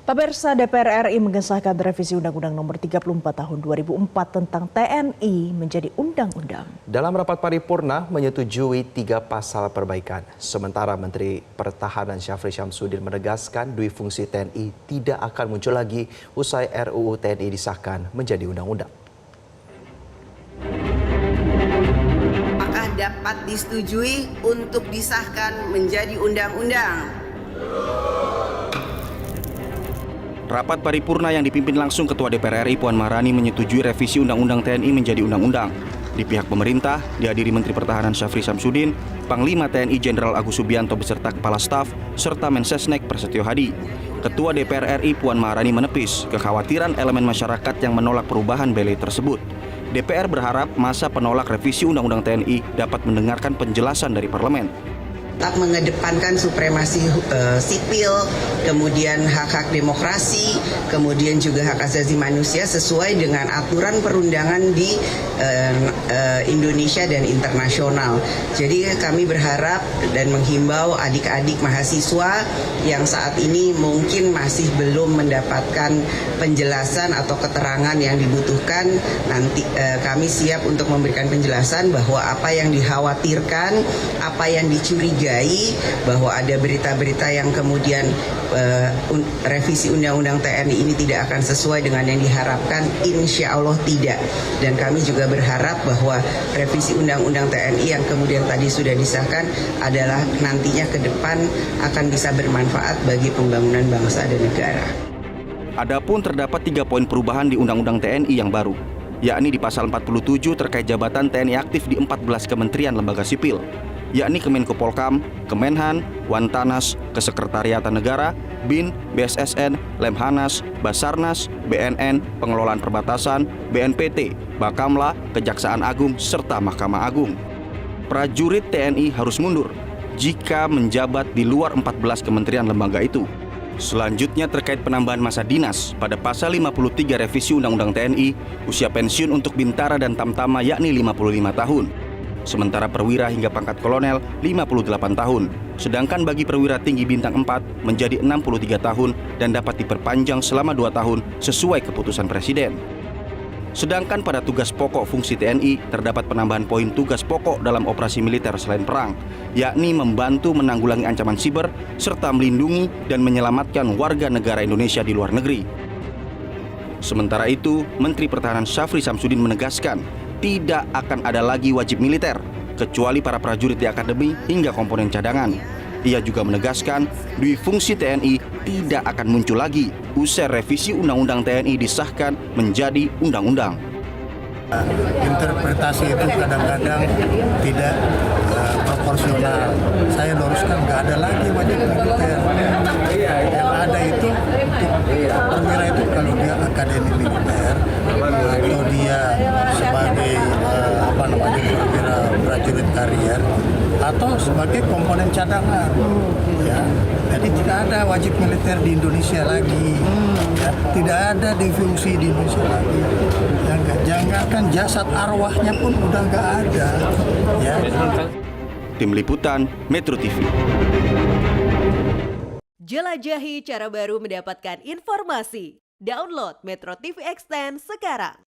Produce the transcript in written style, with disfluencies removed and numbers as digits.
Pemirsa, DPR RI mengesahkan revisi Undang-Undang Nomor 34 Tahun 2004 tentang TNI menjadi undang-undang. Dalam rapat paripurna menyetujui 3 pasal perbaikan. Sementara Menteri Pertahanan Syafri Syamsuddin menegaskan dui fungsi TNI tidak akan muncul lagi usai RUU TNI disahkan menjadi undang-undang. Apakah dapat disetujui untuk disahkan menjadi undang-undang? Rapat paripurna yang dipimpin langsung Ketua DPR RI Puan Maharani menyetujui revisi Undang-Undang TNI menjadi undang-undang. Di pihak pemerintah dihadiri Menteri Pertahanan Syafri Syamsuddin, Panglima TNI Jenderal Agus Subianto beserta Kepala Staf, serta Mensesnek Prasetyo Hadi. Ketua DPR RI Puan Maharani menepis kekhawatiran elemen masyarakat yang menolak perubahan Bele tersebut. DPR berharap masa penolak revisi Undang-Undang TNI dapat mendengarkan penjelasan dari parlemen. Tetap mengedepankan supremasi sipil, kemudian hak-hak demokrasi, kemudian juga hak asasi manusia sesuai dengan aturan perundangan di Indonesia dan internasional. Jadi kami berharap dan menghimbau adik-adik mahasiswa yang saat ini mungkin masih belum mendapatkan penjelasan atau keterangan yang dibutuhkan, nanti kami siap untuk memberikan penjelasan bahwa apa yang dikhawatirkan, apa yang dicurigai bahwa ada berita-berita yang kemudian revisi Undang-Undang TNI ini tidak akan sesuai dengan yang diharapkan, insya Allah tidak. Dan kami juga berharap bahwa revisi Undang-Undang TNI yang kemudian tadi sudah disahkan adalah nantinya ke depan akan bisa bermanfaat bagi pembangunan bangsa dan negara. Adapun terdapat 3 poin perubahan di Undang-Undang TNI yang baru, yakni di pasal 47 terkait jabatan TNI aktif di 14 kementerian lembaga sipil, yakni Kemenko Polkam, Kemenhan, Wantanas, Kesekretariatan Negara, BIN, BSSN, Lemhanas, Basarnas, BNN, Pengelolaan Perbatasan, BNPT, Bakamla, Kejaksaan Agung, serta Mahkamah Agung. Prajurit TNI harus mundur jika menjabat di luar 14 kementerian lembaga itu. Selanjutnya terkait penambahan masa dinas pada pasal 53 revisi Undang-Undang TNI, usia pensiun untuk Bintara dan Tamtama yakni 55 tahun. Sementara perwira hingga pangkat kolonel 58 tahun. Sedangkan bagi perwira tinggi bintang 4 menjadi 63 tahun dan dapat diperpanjang selama 2 tahun sesuai keputusan Presiden. Sedangkan pada tugas pokok fungsi TNI terdapat penambahan poin tugas pokok dalam operasi militer selain perang, yakni membantu menanggulangi ancaman siber serta melindungi dan menyelamatkan warga negara Indonesia di luar negeri. Sementara itu, Menteri Pertahanan Syafri Syamsuddin menegaskan tidak akan ada lagi wajib militer, kecuali para prajurit di akademi hingga komponen cadangan. Ia juga menegaskan dui fungsi TNI tidak akan muncul lagi usai revisi Undang-Undang TNI disahkan menjadi undang-undang. Interpretasi itu kadang-kadang tidak proporsional. Saya luruskan, nggak ada lagi wajib militer. Yang ada itu untuk perwira itu kalau dia akademi militer atau dia sebagai perwira prajurit karier atau sebagai komponen cadangan. Ya. Jadi tidak ada wajib militer di Indonesia lagi. Ya. Tidak ada difungsi di Indonesia lagi. Jangankan jasad arwahnya pun udah nggak ada. Ya. Tim Liputan Metro TV. Jelajahi cara baru mendapatkan informasi. Download Metro TV Extend sekarang.